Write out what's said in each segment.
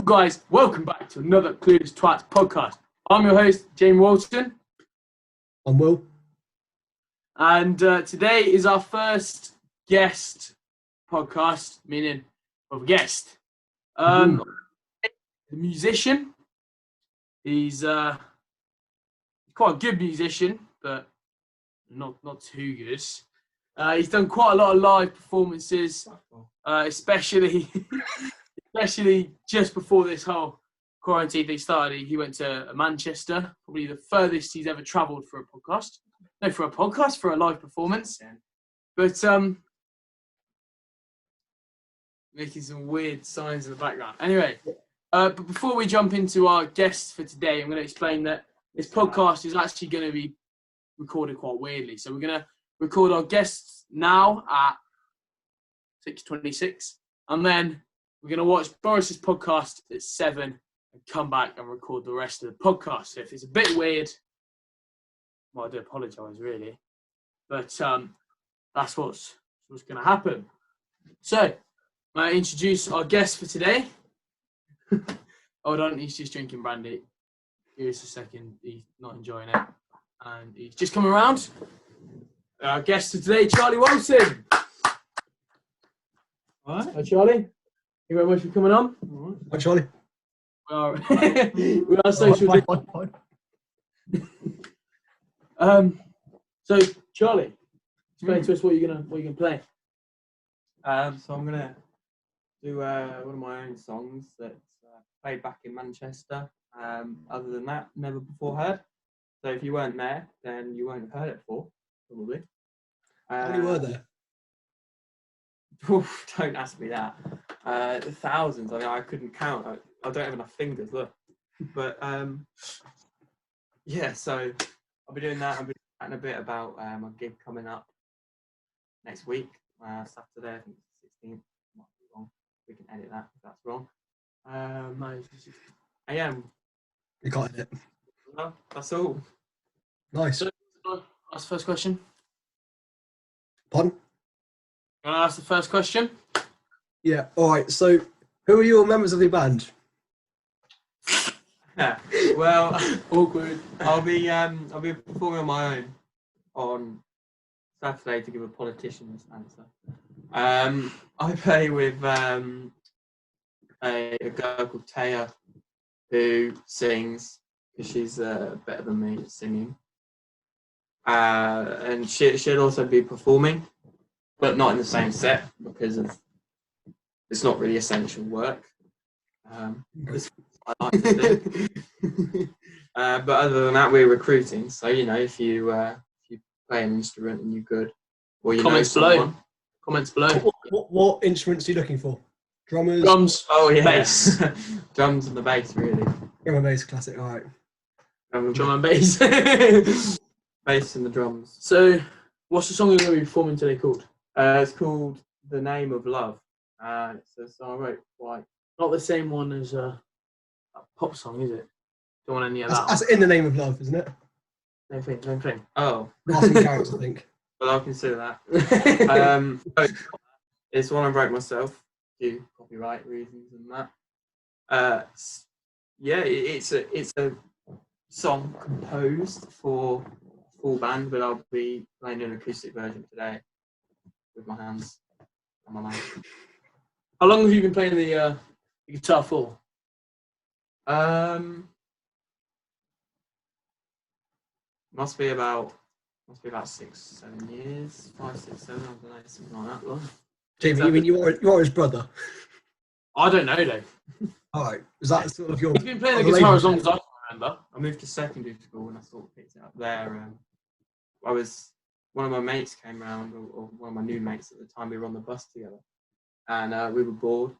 guys, welcome back to another Clueless Twats podcast. I'm your host, Charlie Walton. I'm Will. And today is our first guest podcast, meaning of a guest. The musician. He's quite a good musician, but not too good. He's done quite a lot of live performances, especially just before this whole quarantine thing started. He went to Manchester, probably the furthest he's ever travelled for a podcast. No, for a podcast, for a live performance. Yeah. But making some weird signs in the background. Anyway, but before we jump into our guests for today, I'm going to explain that this podcast is actually going to be recorded quite weirdly. So we're going to record our guests now at 6:26, and then we're going to watch Boris's podcast at 7 and come back and record the rest of the podcast. So if it's a bit weird, well, I do apologise, really. But that's what's going to happen. So, I introduce our guest for today. Hold on, he's just drinking brandy. Here's a second. He's not enjoying it. And he's just come around. Our guest for today, Charlie Walton. All right. Hi, Charlie. Thank you very much for coming on. All right. Hi, Charlie. We are social. So Charlie, explain to us what you're gonna play. So I'm gonna do one of my own songs that's played back in Manchester. Other than that, never before heard. So if you weren't there, then you won't have heard it before, probably. How many were there? Oof, don't ask me that. Thousands. I mean, I couldn't count. I don't have enough fingers. Look, but yeah. So I'll be doing that. I'll be chatting a bit about my gig coming up next week, Saturday. I think it's the 16th. Might be wrong. We can edit that if that's wrong. I am. You got it. Well, that's all. Nice. So, ask the first question. Pardon? Can I ask the first question? Yeah. All right. So, who are your members of the band? Well, Awkward. I'll be performing on my own on Saturday to give a politician's answer. I play with a girl called Taya who sings because she's better than me at singing, and she'll also be performing, but not in the same set because it's not really essential work. It's what I like to do. But other than that, we're recruiting. So if you play an instrument and you're good, or you Comments know someone. Comments below. What instruments are you looking for? Drummers. Drums. Oh yeah, bass. Drums and the bass, really. Drum and bass, classic. All right. Drum and bass. Bass and the drums. So, what's the song you're going to be performing today called? It's called "The Name of Love." It's a song I wrote quite. Not the same one as a pop song, is it? Don't want any of that. That's in the name of love, isn't it? Same thing. Oh, Casting Carrots, I think. well, I'll consider that. It's one I wrote myself, due to copyright reasons and that. Yeah, it's a song composed for a full band, but I'll be playing an acoustic version today with my hands and my mouth. How long have you been playing the guitar for? Must be about 6, 7 years, 5, 6, 7. I don't know, something like that. Long. Jamie, you mean you are his brother? I don't know though. All right. Is that sort of your? He's been playing the guitar as long as I can remember. I moved to secondary school and I sort of picked it up there. One of my mates came round, or one of my new mates at the time. We were on the bus together, and we were bored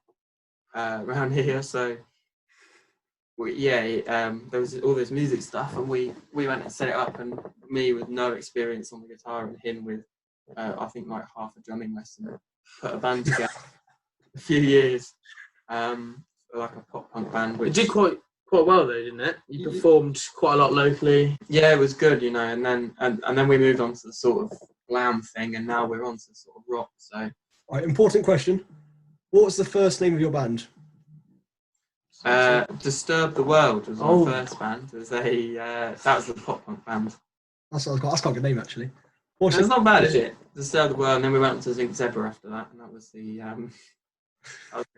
around here. So, there was all this music stuff, and we went and set it up. And me with no experience on the guitar, and him with I think like half a drumming lesson, put a band together. A few years, like a pop punk band. Which it did quite well though, didn't it? You performed quite a lot locally. Yeah, it was good, and then we moved on to the sort of glam thing, and now we're on to sort of rock. So, All right, important question. What's the first name of your band? Disturb the World was my first band. It was that was the pop punk band. That's quite a good name, actually. It's not bad, is it? Disturb the World, and then we went on to Zinc Zebra after that, and that was the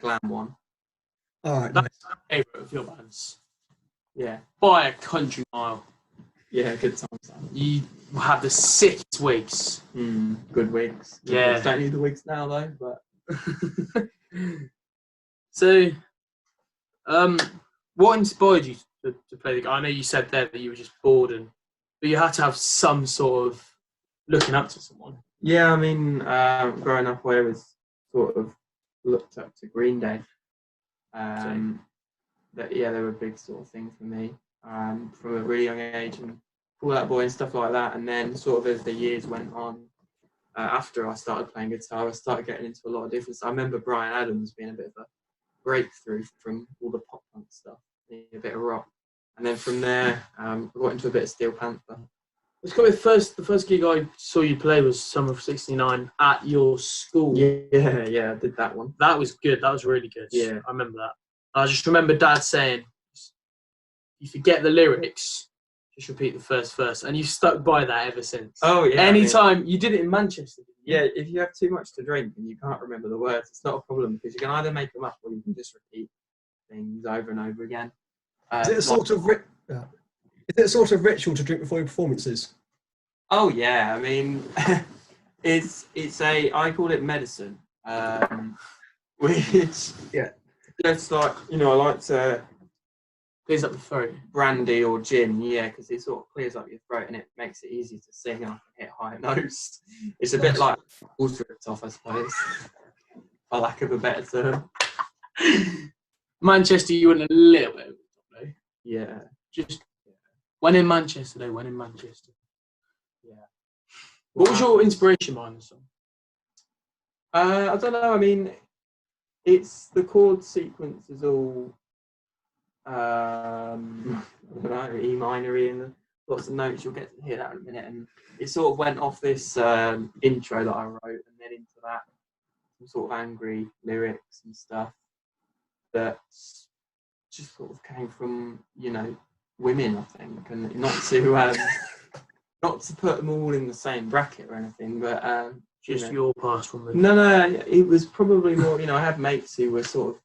glam one. All right, That's nice. my favourite of your bands. Yeah. By a country mile. Yeah, good times. You have the sickest wigs. Good wigs. Yeah. Don't need the wigs now though, but. So, what inspired you to play the guitar? I know you said there that you were just bored, but you had to have some sort of looking up to someone. Yeah, I mean, growing up, I was sort of looked up to Green Day. They were a big sort of thing for me from a really young age, and Fall Out Boy and stuff like that. And then sort of as the years went on, after I started playing guitar, I started getting into a lot of different stuff. I remember Bryan Adams being a bit of a breakthrough from all the pop punk stuff, a bit of rock. And then from there, I got into a bit of Steel Panther. It's got the first gig I saw you play was summer of '69 at your school. Yeah, I did that one. That was good. That was really good. Yeah, I remember that. I just remember Dad saying, "You forget the lyrics, just repeat the first verse," and you've stuck by that ever since. Oh yeah. Anytime you did it in Manchester. Yeah, if you have too much to drink and you can't remember the words, it's not a problem because you can either make them up or you can just repeat things over and over again. Is it a sort of ritual to drink before your performances? Oh yeah, I mean, I call it medicine, which just like I like to clears up the throat. Brandy or gin, because it sort of clears up your throat and it makes it easy to sing and I can hit higher notes. It's a bit like water ripped off, I suppose, for lack of a better term. Manchester, you went a little bit over the top, though. Yeah. When in Manchester. Yeah. What was your inspiration behind the song? I don't know. I mean, it's the chord sequence is all I don't know, E minor-y and lots of notes. You'll get to hear that in a minute. And it sort of went off this intro that I wrote, and then into that some sort of angry lyrics and stuff that just sort of came from women, I think, and not to put them all in the same bracket or anything, but just your past from the... No, it was probably more, I had mates who were sort of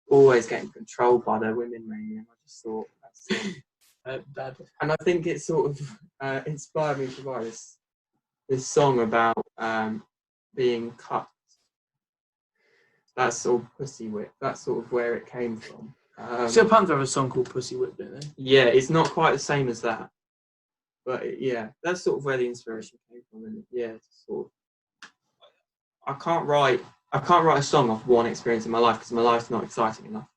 always getting controlled by their women, mainly, and I just thought that's and I think it sort of inspired me to write this song about being cut. That's sort of Pussy Whip. That's sort of where it came from. Steel Panther have a song called Pussy Whip, don't they? Yeah, it's not quite the same as that. But that's sort of where the inspiration came from. And it's sort of, I can't write a song off one experience in my life because my life's not exciting enough.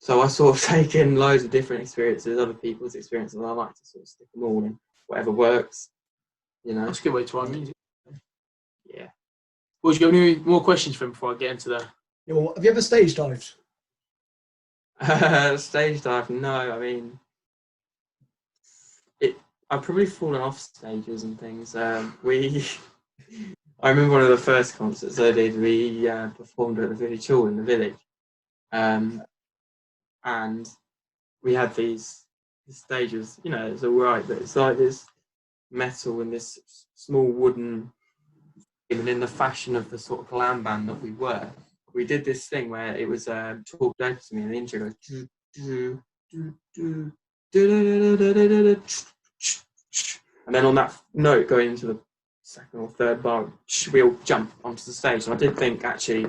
So I sort of take in loads of different experiences, other people's experiences, and I like to sort of stick them all in whatever works. That's a good way to write music. Yeah. Well, do you have any more questions for him before I get into that? Yeah, well, have you ever stage dived? Stage dive? No, I mean, I've probably fallen off stages and things. I remember one of the first concerts I did. We performed at the village hall in the village, and we had these stages. It's all right, but it's like this metal and this small wooden. Even in the fashion of the sort of glam band that we were, we did this thing where it was talked over to me, and the intro goes, and then on that note going into the second or third bar, we all jump onto the stage. And I did think actually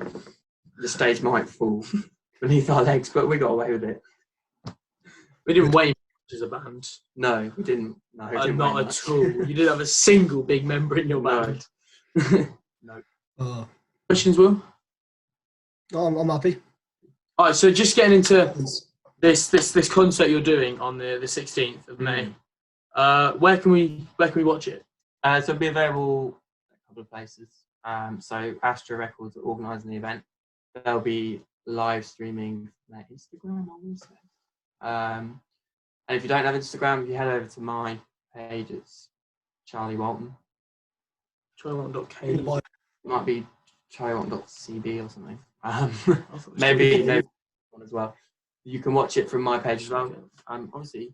the stage might fall beneath our legs, but we got away with it. We didn't weigh much as a band. No, we didn't. No, we didn't not at all. You didn't have a single big member in your band. No. Questions, Will? No, I'm happy. All right, so just getting into this concert you're doing on the 16th of May. Where can we watch it? So it'll be available at a couple of places. So Astra Records are organising the event. They'll be live streaming from their Instagram, I want to say. And if you don't have Instagram, if you head over to my page, it's Charlie Walton. CharlieWalton.k. It might be CharlieWalton.cb or something. Maybe one as well. you can watch it from my page as well. Obviously,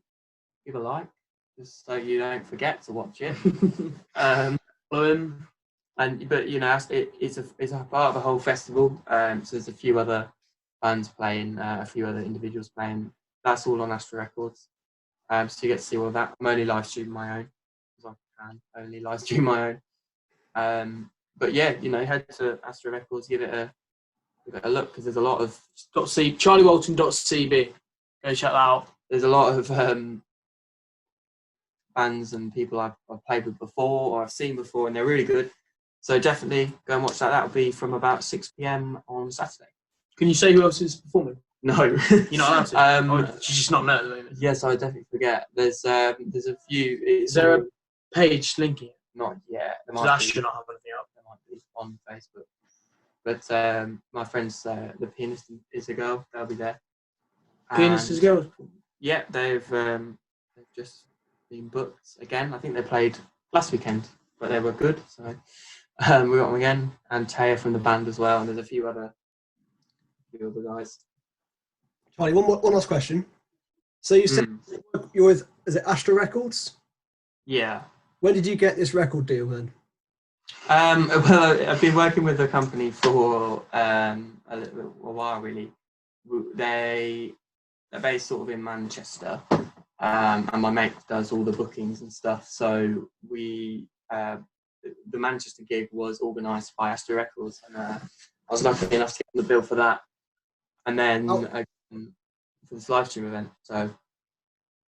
give a like, just so you don't forget to watch it. Follow him. But you know, it's a part of a whole festival. So there's a few other bands playing, a few other individuals playing. That's all on Astra Records. So you get to see all of that. I'm only live streaming my own, because I can only live stream my own. But yeah, you know, head to Astra Records, give it a look, because there's a lot of CharlieWalton.cb. Go check that out. There's a lot of bands and people I've played with before or I've seen before, and they're really good. So definitely go and watch that. That'll be from about 6 p.m. on Saturday. Can you say who else is performing? No. You're not allowed to? You just not know at the moment? Yes, I definitely forget. There's a few. Is there a page linking it? Not yet. That should not have anything up. There might be on Facebook. But my friends, the pianist is a girl. They'll be there. Pianist is a girl? Yeah, they've just been booked again. I think they played last weekend, but they were good. So we got them again, and Taya from the band as well. And there's a few other guys. Charlie, one last question. So you said you're with, is it Astra Records? Yeah. When did you get this record deal then? Well, I've been working with the company for a while, really. They're based sort of in Manchester, and my mate does all the bookings and stuff. So the Manchester gig was organised by Astra Records, and I was lucky enough to get on the bill for that. And then for this live stream event. So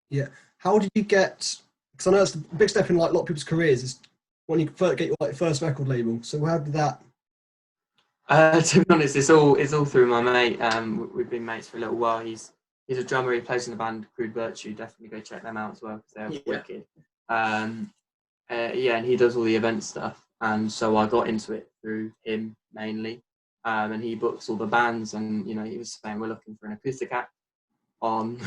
yeah, how did you get? Because I know it's a big step in like a lot of people's careers is when you get your first record label. So how did that? To be honest, it's all through my mate. We've been mates for a little while. He's a drummer. He plays in the band Crude Virtue. Definitely go check them out as well, because they're wicked. And he does all the event stuff. And so I got into it through him mainly. And he books all the bands. And you know, he was saying we're looking for an acoustic act on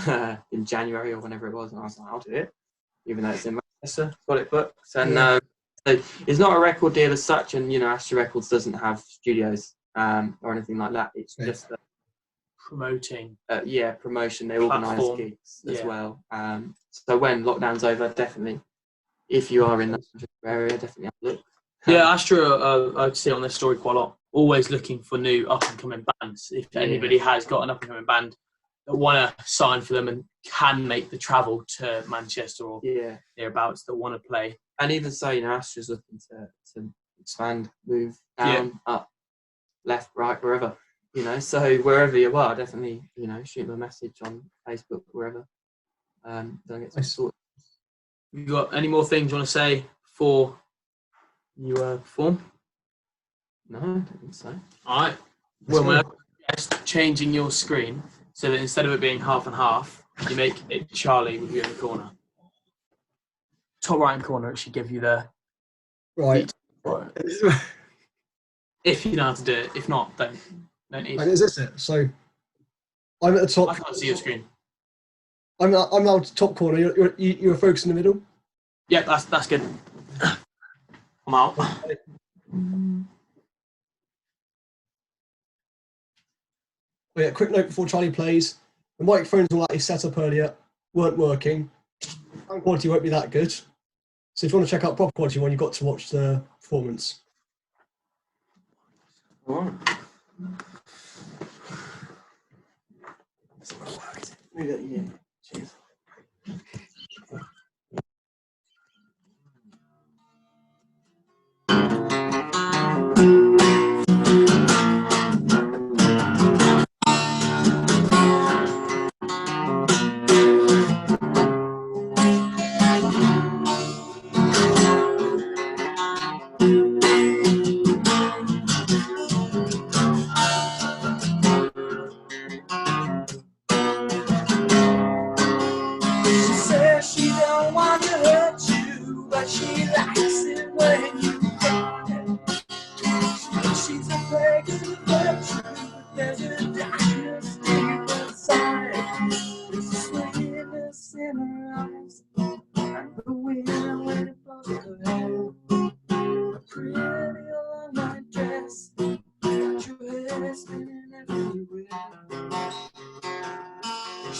in January or whenever it was, and I was like, I'll do it, even though it's in Manchester. Got it booked. And so it's not a record deal as such, and you know, Astra Records doesn't have studios or anything like that. It's just promoting. Promotion. They organise gigs as well. So when lockdown's over, definitely, if you are in that area, definitely have a look. Astra, I see it on their story quite a lot. Always looking for new up and coming bands. If anybody has got an up and coming band that want to sign for them and can make the travel to Manchester or thereabouts, that want to play. And even so, you know, Astra's looking to expand, move down, up, left, right, wherever, you know. So wherever you are, definitely, you know, shoot them a message on Facebook, wherever. Don't get some sort. You got any more things you want to say before you perform? No, I don't think so. All right. Well, we're just changing your screen so that instead of it being half and half, you make it Charlie with you in the corner. Top right hand corner, it should give you the right. If you know how to do it. If not, don't need. And is this it? So I'm at the top. I can't see your screen. I'm now at the top corner. You're focused in the middle. Yeah, that's good. I'm out. Oh, yeah, quick note before Charlie plays. The microphones all that he set up earlier weren't working. Sound quality won't be that good. So if you want to check out proper quality one, you've got to watch the performance. All right. Cheers.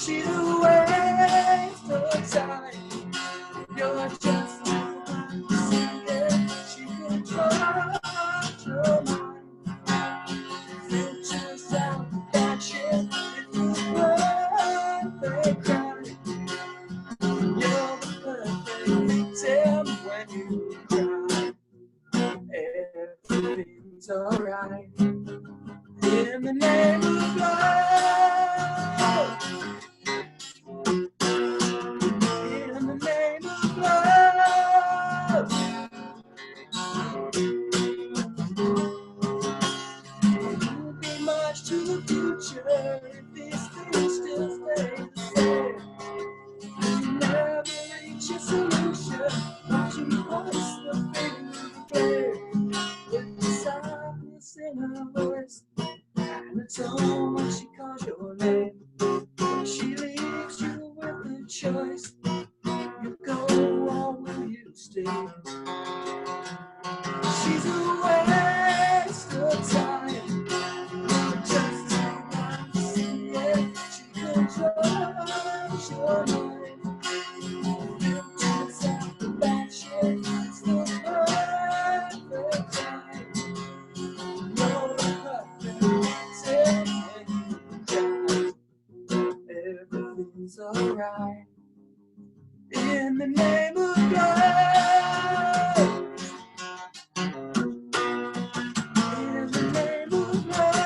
She's a waste of time. You're just too blind to see it. She controls your mind. Futures out that shit. It's a perfect crime. You're the perfect victim when you cry. Everything's alright. In the name of love. In the name of love. It won't be much to the future if these things still stay the same. You never reach a solution, but you voice the feeling flame. With the softness in her voice and the tone when she calls your name. When she leaves you with the choice, you go or will you stay? She's a waste of time. Just too blind to see it. She controls your mind. Just after that shit, it's the perfect time. You're the perfect time. Everything's alright. In the name of love. In the name of love.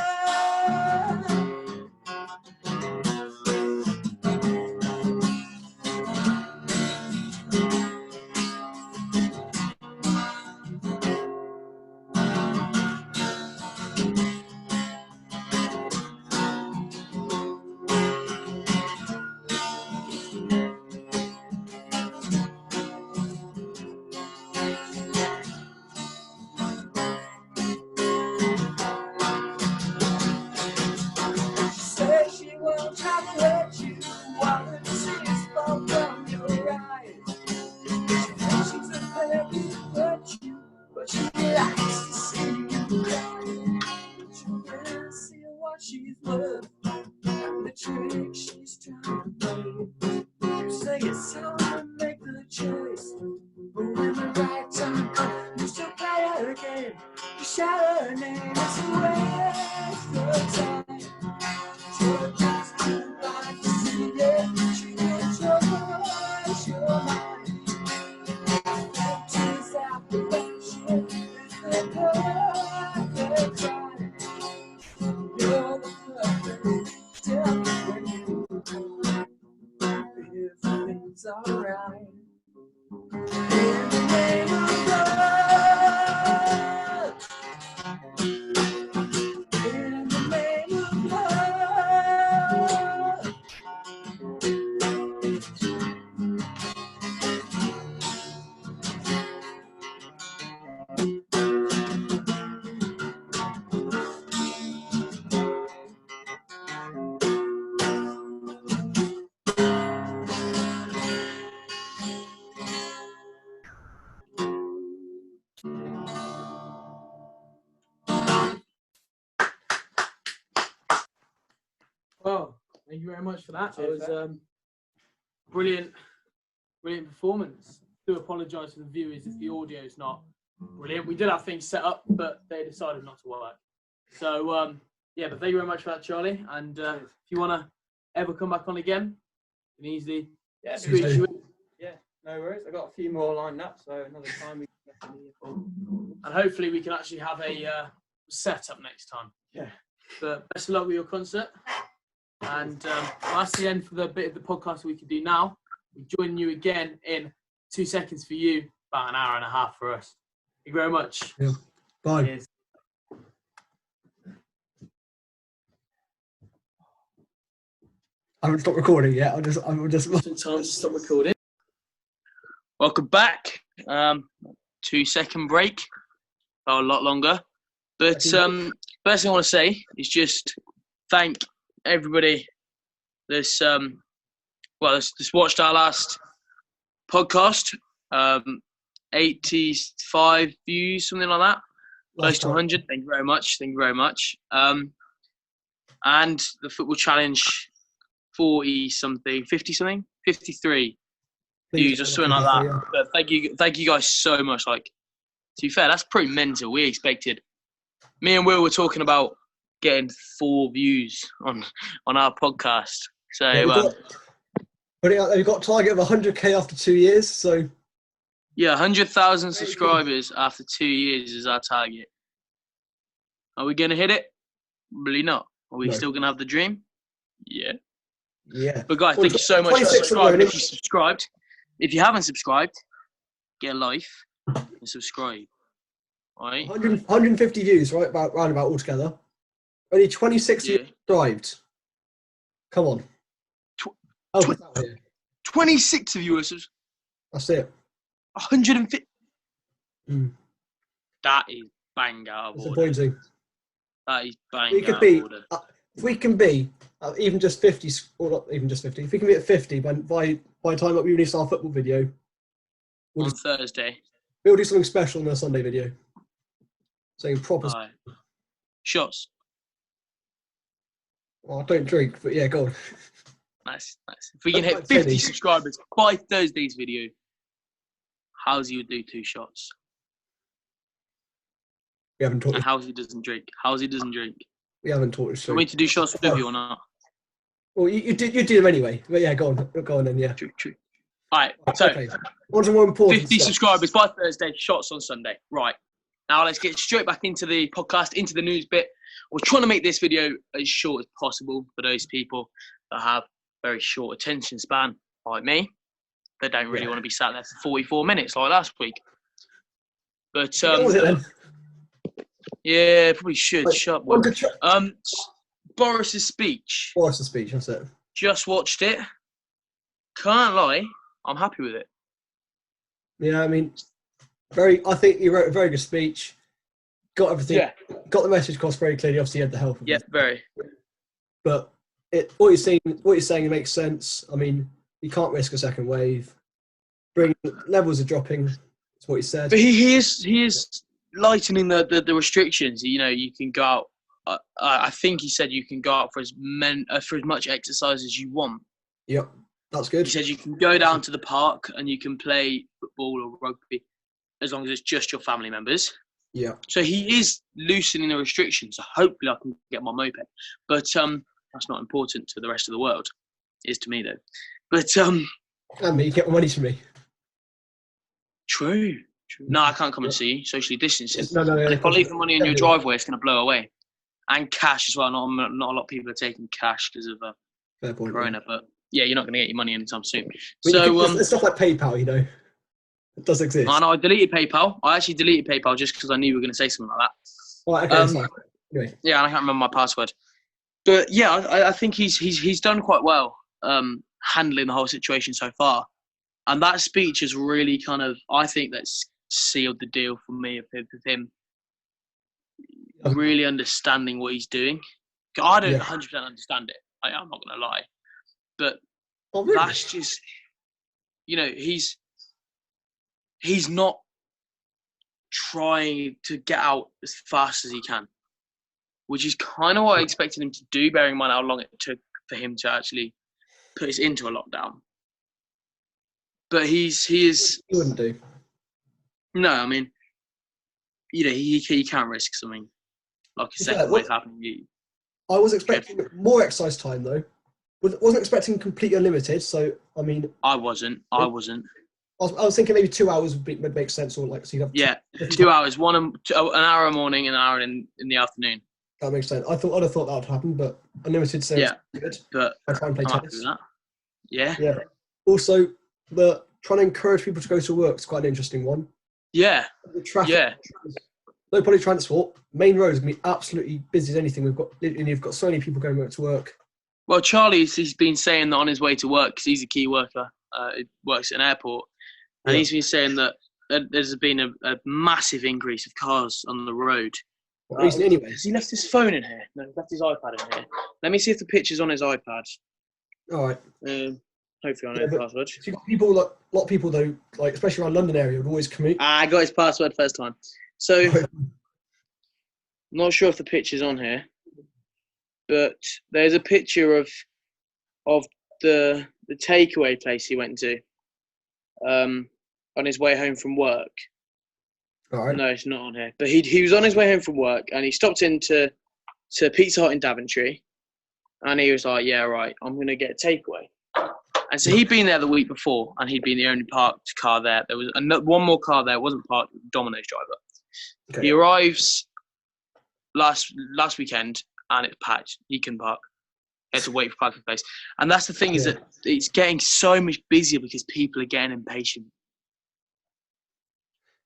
She says she won't try to hurt you while the tears fall from your eyes. She thinks she's a perfect virtue, but she likes to see you cry. But you can't see what she's worth and the trick she's trying to play. You say it's time to make the choice, but when the right time comes, you still play her game. You shout her name, it's a waste of time. You're just too blind to see it. She controls your mind. Tears out the shit. It's the perfect time. You're the perfect tell when you cry. Everything's alright. In the name of love. In the name of love. Well, thank you very much for that. That Cheers, was brilliant performance. Do apologise to the viewers if the audio is not brilliant. We did have things set up, but they decided not to work. So yeah, but thank you very much for that, Charlie. And if you want to ever come back on again, you can easily squeeze you in. Yeah, no worries. I got a few more lined up, so another time we can definitely. And hopefully we can actually have a setup next time. Yeah. But best of luck with your concert. And that's the end for the bit of the podcast we can do now. We'll join you again in 2 seconds for you, about an hour and a half for us. Thank you very much. Yeah. Bye. Cheers. I haven't stopped recording yet. I'm just. Time to stop recording. Welcome back. 2 second break. Oh, a lot longer. But first thing I want to say is just thank everybody that's that's watched our last podcast. 85 views, something like that. Close to 100. Thank you very much. And the football challenge 40 something, 50 something, 53 views or something like that. Yeah. But thank you guys so much. Like, to be fair, that's pretty mental. We expected. Me and Will were talking about getting 4 views on our podcast. So Yeah, we've got a target of 100k after 2 years. So yeah, 100,000 subscribers after 2 years is our target. Are we gonna hit it? Probably not. Are we still gonna have the dream? Yeah. Yeah. But guys, thank you so much for 26 subscribing. If you subscribed, if you haven't subscribed, get a life and subscribe. All right. 150 views, right? Round about altogether. Only 26 Yeah. subscribed. Come on. Tw- 26 viewers. That's it. 150. Mm. That is bang out of order. Disappointing. That is bang We could out be, of order. if we can be even just 50, or not even just 50, if we can be at 50 by the time that we release our football video, On Thursday. we'll do something special in our Sunday video. Saying proper. All right. Shots. Well, I don't drink, but yeah, go on. Nice. If we can hit Like 50 Teddy. subscribers by Thursday's video, Halsey would do 2 shots. We haven't talked. And Halsey doesn't drink. We haven't talked. Do you want me to do shots with you or not? Well, you do them anyway. But yeah, go on then. Yeah. True. All right. So, Okay. On to more important 50 stuff. subscribers by Thursday, shots on Sunday. Right. Now let's get straight back into the podcast, into the news bit. We're trying to make this video as short as possible for those people that have very short attention span, like me. They don't really want to be sat there for 44 minutes like last week. But What was it then? yeah, probably should. Shut up. On to Boris's speech. Boris' speech. That's it. Just watched it. Can't lie, I'm happy with it. Yeah, I mean, I think he wrote a very good speech. Got everything. Yeah. Got the message across very clearly. Obviously, he had the help. Yeah, very. But what he's saying makes sense. I mean, you can't risk a second wave. Levels are dropping. That's what he said. But he is lightening the restrictions. You know, you can go out. I think he said you can go out for as much exercise as you want. Yep, that's good. He said you can go down to the park and you can play football or rugby as long as it's just your family members. Yeah. So he is loosening the restrictions. So hopefully I can get my moped. But that's not important to the rest of the world. It is to me though. But And me, get my money to me. True. No, I can't come and see you. Socially distancing. No. And if I leave the money in your driveway, it's going to blow away. And cash as well. Not a lot of people are taking cash because of Fair point. Corona. But yeah, you're not going to get your money anytime soon. But So it's stuff like PayPal, you know, it does exist. I know I deleted PayPal. I actually deleted PayPal just because I knew you were going to say something like that. Right, okay, fine. Anyway. Yeah, I can't remember my password. But yeah, I think he's done quite well handling the whole situation so far. And that speech has really kind of, I think that's sealed the deal for me of him really understanding what he's doing. I don't 100% understand it. I'm not going to lie. But that's just, you know, he's not trying to get out as fast as he can, which is kind of what I expected him to do, bearing in mind how long it took for him to actually put us into a lockdown. But he wouldn't do. No, I mean, you know, he can't risk something like a second wave happening. I was expecting more exercise time though. Wasn't expecting completely unlimited. So I mean, I wasn't. I was thinking maybe 2 hours would make sense, or like so you'd have 2 hours, an hour in the morning, an hour in the afternoon. That makes sense. I'd have thought that would happen, but unlimited sounds good. But I try and play I'm happy tennis. with that. Yeah. Yeah. Also, trying to encourage people to go to work is quite an interesting one. Yeah. The traffic. Yeah. No public transport. Main roads can be absolutely busy as anything. You've got so many people going to work. Well, he's been saying that on his way to work because he's a key worker. He works at an airport, and he's been saying that there's been a massive increase of cars on the road. What reason anyway? Has he left his phone in here? No, he's left his iPad in here. Let me see if the picture's on his iPad. All right. Hopefully I know the password. People, a lot of people though, like especially around London area, would always commute. I got his password first time. So, not sure if the picture's on here, but there's a picture of of the takeaway place he went to on his way home from work. All right. No, it's not on here. But he was on his way home from work and he stopped into Pizza Hut in Daventry, and he was like, "Yeah, right, I'm going to get a takeaway." And so he'd been there the week before, and he'd been the only parked car there. There was one more car there, wasn't parked, Domino's driver. Okay. He arrives last weekend, and it's packed. He can park. He had to wait for parking space. And that's the thing, is that it's getting so much busier because people are getting impatient.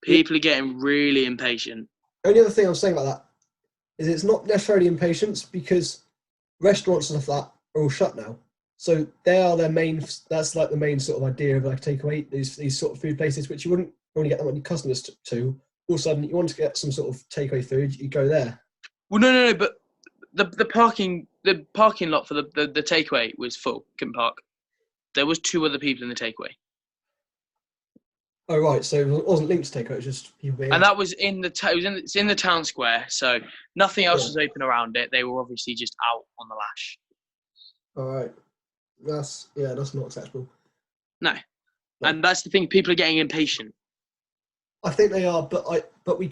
People are getting really impatient. The only other thing I'm saying about that is it's not necessarily impatience, because restaurants and stuff like that are all shut now. So they are their main. That's like the main sort of idea of like takeaway. These sort of food places, which you wouldn't really get that many customers to. All of a sudden, you want to get some sort of takeaway food, you go there. Well, no. But the parking lot for the takeaway was full. Couldn't park. There was 2 other people in the takeaway. Oh right, so it wasn't linked to takeaway. It was just people being. And that was it's in the town square, so nothing else was open around it. They were obviously just out on the lash. All right, that's not acceptable. No, and that's the thing. People are getting impatient. I think they are, but we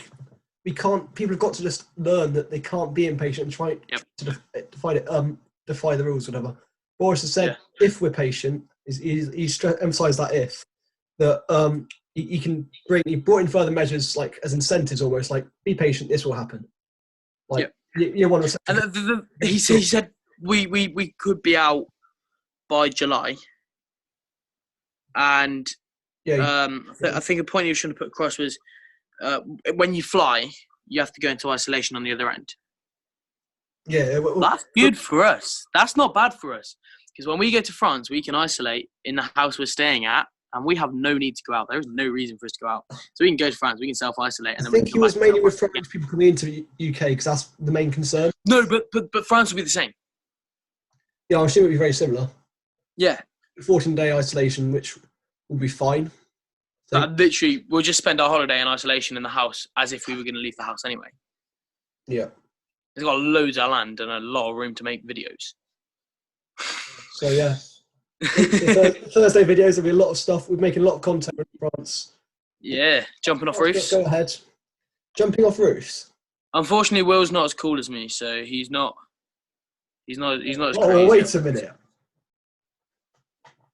can't. People have got to just learn that they can't be impatient and try to defy the rules, whatever. Boris has said, if we're patient, he's emphasised that if that he brought in further measures, like as incentives almost, like be patient, this will happen. Like you want to. And he said we could be out by July, and I think a point he was trying to put across was when you fly, you have to go into isolation on the other end. Yeah, that's good for us. That's not bad for us, because when we go to France, we can isolate in the house we're staying at, and we have no need to go out. There is no reason for us to go out, so we can go to France. We can self-isolate. And I think he was mainly referring to people coming into the UK, because that's the main concern. No, but France will be the same. Yeah, I'm sure it'll be very similar. Yeah, 14-day isolation, which will be fine. So, literally, we'll just spend our holiday in isolation in the house as if we were going to leave the house anyway. Yeah. It's got loads of land and a lot of room to make videos. So, yeah. Thursday videos, there'll be a lot of stuff. We're making a lot of content in France. Yeah, jumping off roofs. Go ahead. Jumping off roofs. Unfortunately, Will's not as cool as me, so he's not as crazy. Oh, wait a minute.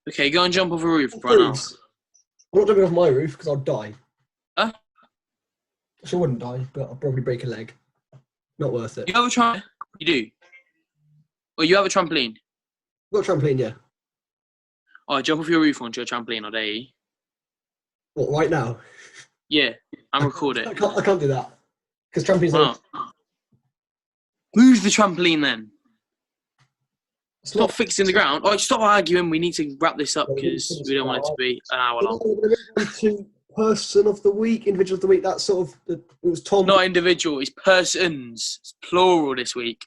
Okay, go and jump off a roof right now. I'm not jumping off my roof because I'll die. Huh? I sure wouldn't die, but I'll probably break a leg. Not worth it. You have a trampoline? You do? Or you have a trampoline? I've got a trampoline, yeah. Oh, jump off your roof onto your trampoline, or you? What, right now? Yeah, and record it. I can't do that. Because trampolines are... Move the trampoline then. Stop fixing the ground. Oh, stop arguing. We need to wrap this up because we don't want it to be an hour long. To person of the week, individual of the week. That's sort of it was Tom. Not individual. It's persons. It's plural this week.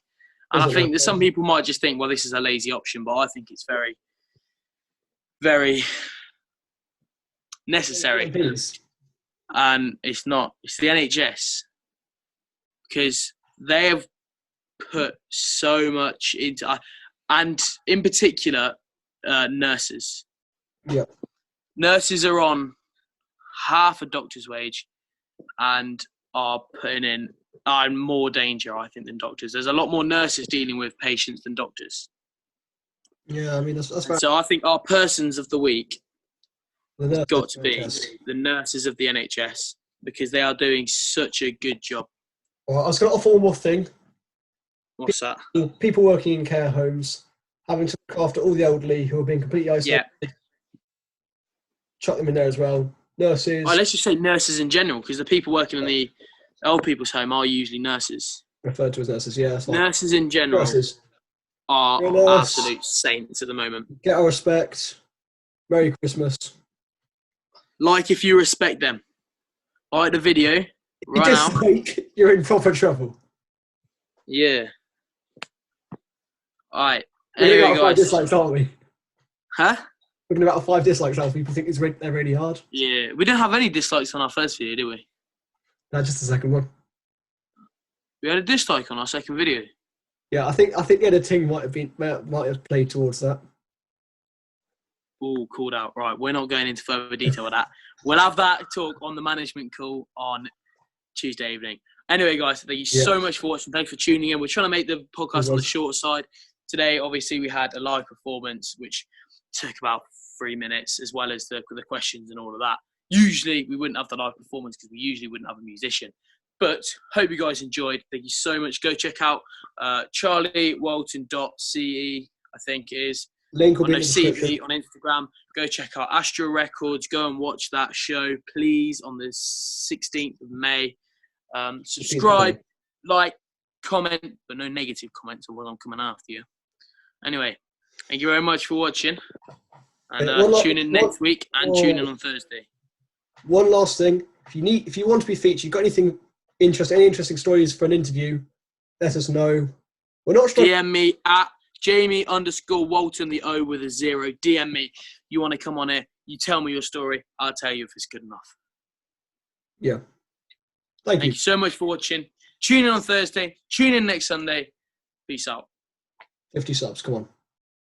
And I think that some people might just think, well, this is a lazy option, but I think it's very, very necessary. And it's not. It's the NHS, because they have put so much into. And in particular, nurses. Yeah. Nurses are on half a doctor's wage and are putting in more danger, I think, than doctors. There's a lot more nurses dealing with patients than doctors. Yeah, I mean, that's right. So I think our persons of the week has got to be NHS. the nurses of the NHS, because they are doing such a good job. Well, I was going to offer one more thing. What's that? People working in care homes, having to look after all the elderly who are being completely isolated. Yeah. Chuck them in there as well. Nurses. Oh, let's just say nurses in general, because the people working in the old people's home are usually nurses. Referred to as nurses, yeah. Nurses in general are absolute saints at the moment. Get our respect. Merry Christmas. Like if you respect them. Like the video right now. Like you're in proper trouble. Yeah. Alright. We're Anyway, going to 5 guys. dislikes, aren't we? Huh? We're going to about 5 dislikes now. People think they're really hard. Yeah. We didn't have any dislikes on our first video, did we? No, just the second one. We had a dislike on our second video. Yeah, I think the editing might have played towards that. All called out. Right, we're not going into further detail with that. We'll have that talk on the management call on Tuesday evening. Anyway, guys, thank you so much for watching. Thanks for tuning in. We're trying to make the podcast on the short side. Today, obviously, we had a live performance, which took about 3 minutes, as well as the questions and all of that. Usually, we wouldn't have the live performance because we usually wouldn't have a musician. But hope you guys enjoyed. Thank you so much. Go check out charliewalton.ce, I think it is. Link will be in the CV description. on Instagram. Go check out Astro Records. Go and watch that show, please, on the 16th of May. Subscribe, like, comment, but no negative comments or what I'm coming after you. Anyway, thank you very much for watching. And tune in next week and tune in on Thursday. One last thing. If you want to be featured, you've got any interesting stories for an interview, let us know. We're not sure. DM me at Jamie_Walton, the O with a 0. DM me. You want to come on here, you tell me your story. I'll tell you if it's good enough. Yeah. Thank you so much for watching. Tune in on Thursday. Tune in next Sunday. Peace out. 50 subs. Come on.